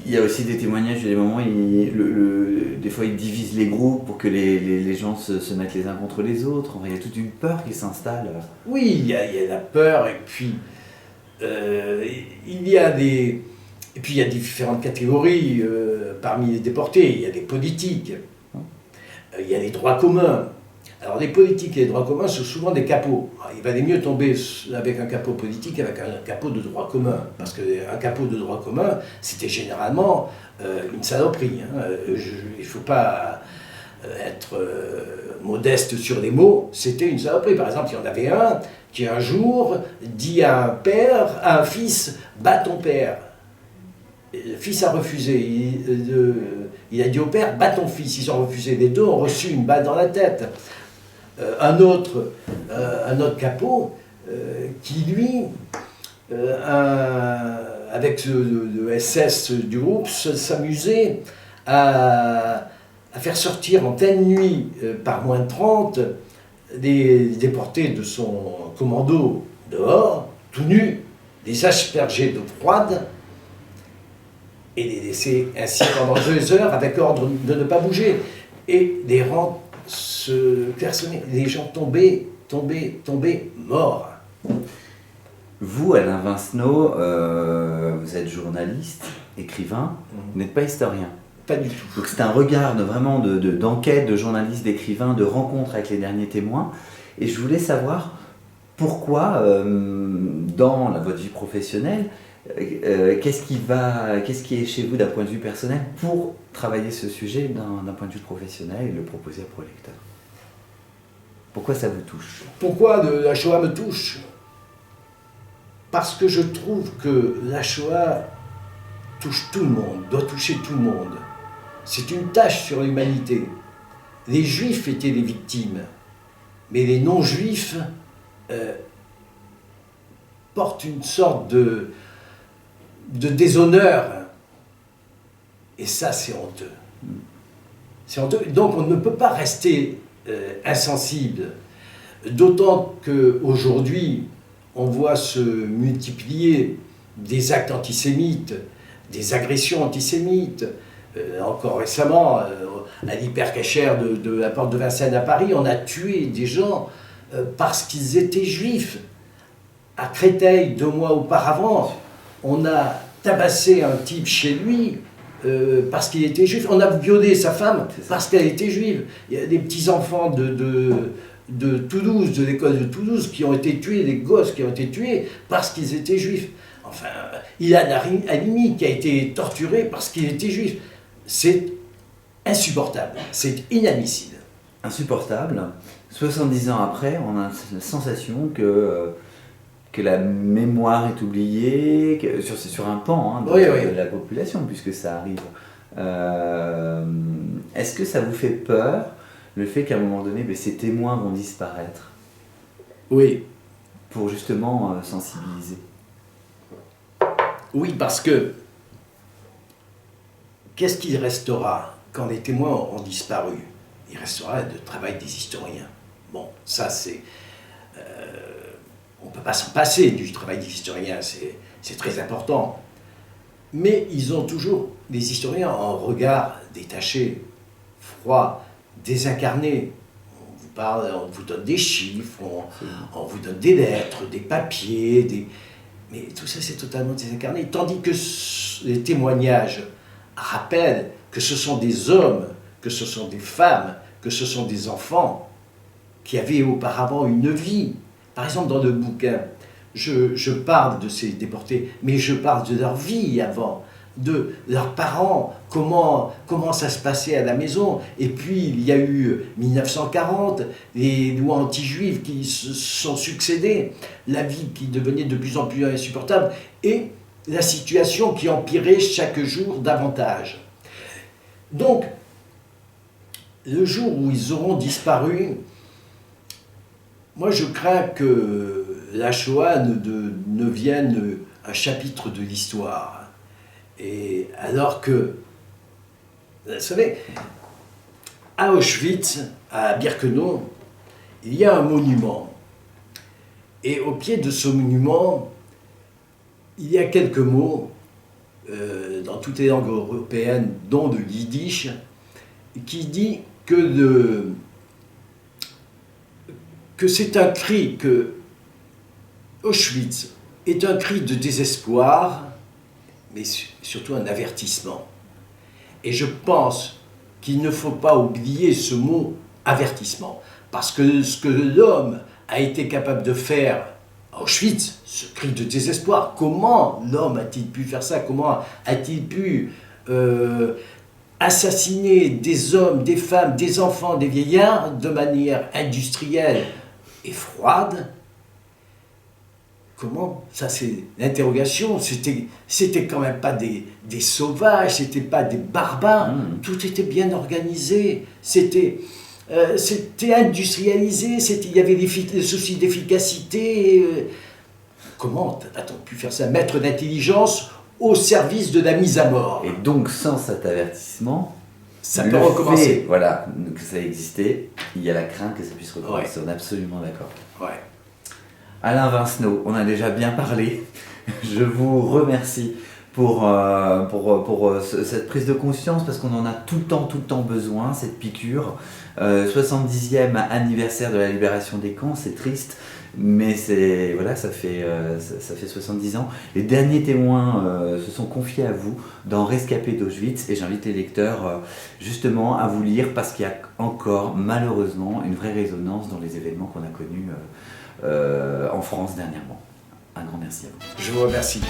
il y a aussi des témoignages, il y a des moments, des fois ils divisent les groupes pour que les gens se mettent les uns contre les autres. Enfin, il y a toute une peur qui s'installe. Oui, il y a la peur, et puis il y a des... Et puis il y a différentes catégories parmi les déportés. Il y a des politiques, il y a les droits communs. Alors les politiques et les droits communs sont souvent des capots. Alors, il valait mieux tomber avec un capot politique qu'avec un capot de droit commun. Parce qu'un capot de droit commun, c'était généralement une saloperie. Hein. Il ne faut pas être modeste sur les mots, c'était une saloperie. Par exemple, il y en avait un qui un jour dit à un père, à un fils, « bats ton père ». Le fils a refusé. Il a dit au père, bats ton fils. Ils ont refusé. Les deux ont reçu une balle dans la tête. Un autre capot qui, lui, avec le SS du groupe, s'amusait à faire sortir en pleine nuit, par moins de 30, des déportés de son commando dehors, tout nus, les asperger d'eau froide, et les laisser ainsi pendant 2 heures avec ordre de ne pas bouger. Et les rangs se clairsemmaient, les gens tombaient morts. Vous, Alain Vincenot, vous êtes journaliste, écrivain, vous n'êtes pas historien. Pas du tout. Donc c'est un regard vraiment d'enquête, de journaliste, d'écrivain, de rencontre avec les derniers témoins. Et je voulais savoir pourquoi, dans votre vie professionnelle, qu'est-ce qui est chez vous d'un point de vue personnel pour travailler ce sujet d'un point de vue professionnel et le proposer pour le lecteur? Pourquoi ça vous touche? Pourquoi la Shoah me touche? Parce que je trouve que la Shoah touche tout le monde, doit toucher tout le monde. C'est une tâche sur l'humanité. Les Juifs étaient les victimes, mais les non-Juifs portent une sorte de déshonneur. Et ça, c'est honteux. C'est honteux. Donc, on ne peut pas rester insensible. D'autant qu'aujourd'hui, on voit se multiplier des actes antisémites, des agressions antisémites. Encore récemment, à l'hypercachère de la porte de Vincennes à Paris, on a tué des gens parce qu'ils étaient juifs. À Créteil, 2 mois auparavant, on a tabassé un type chez lui parce qu'il était juif. On a violé sa femme parce qu'elle était juive. Il y a des petits-enfants de Toulouse, de l'école de Toulouse, qui ont été tués, des gosses qui ont été tués parce qu'ils étaient juifs. Enfin, Ilan Halimi qui a été torturé parce qu'il était juif. C'est insupportable, c'est inadmissible. Insupportable. 70 ans après, on a la sensation que la mémoire est oubliée, sur un pan de la population, puisque ça arrive. Est-ce que ça vous fait peur, le fait qu'à un moment donné, ces témoins vont disparaître? Oui. Pour justement sensibiliser. Oui, parce que qu'est-ce qu'il restera quand les témoins auront disparu? Il restera le travail des historiens. Bon, ça c'est... on ne peut pas s'en passer du travail des historiens, c'est très important. Mais ils ont toujours, les historiens, un regard détaché, froid, désincarné. On vous parle, on vous donne des chiffres, on vous donne des lettres, des papiers, mais tout ça c'est totalement désincarné. Tandis que les témoignages rappellent que ce sont des hommes, que ce sont des femmes, que ce sont des enfants qui avaient auparavant une vie. Par exemple, dans le bouquin, je parle de ces déportés, mais je parle de leur vie avant, de leurs parents, comment ça se passait à la maison. Et puis, il y a eu 1940, les lois anti-juives qui se sont succédées, la vie qui devenait de plus en plus insupportable, et la situation qui empirait chaque jour davantage. Donc, le jour où ils auront disparu, moi je crains que la Shoah ne devienne un chapitre de l'histoire. Et alors que, vous savez, à Auschwitz, à Birkenau, il y a un monument. Et au pied de ce monument, il y a quelques mots dans toutes les langues européennes, dont le yiddish, qui dit que c'est un cri, que Auschwitz est un cri de désespoir, mais surtout un avertissement. Et je pense qu'il ne faut pas oublier ce mot avertissement, parce que ce que l'homme a été capable de faire à Auschwitz, ce cri de désespoir, comment l'homme a-t-il pu faire ça? Comment a-t-il pu assassiner des hommes, des femmes, des enfants, des vieillards de manière industrielle et froide? Comment? Ça, c'est l'interrogation. C'était quand même pas des sauvages, c'était pas des barbares. Tout était bien organisé. C'était industrialisé. Il y avait des soucis d'efficacité. Comment a-t-on pu faire ça? Mettre l'intelligence au service de la mise à mort. Et donc, sans cet avertissement, ça peut recommencer. Voilà, que ça existait, il y a la crainte que ça puisse recommencer. Ouais. On est absolument d'accord. Ouais. Alain Vincenot, on a déjà bien parlé. Je vous remercie pour cette prise de conscience, parce qu'on en a tout le temps besoin, cette piqûre. 70e anniversaire de la libération des camps, c'est triste, mais voilà, ça fait 70 ans. Les derniers témoins se sont confiés à vous dans Rescapés d'Auschwitz, et j'invite les lecteurs justement à vous lire, parce qu'il y a encore malheureusement une vraie résonance dans les événements qu'on a connus en France dernièrement. Un grand merci à vous. Je vous remercie.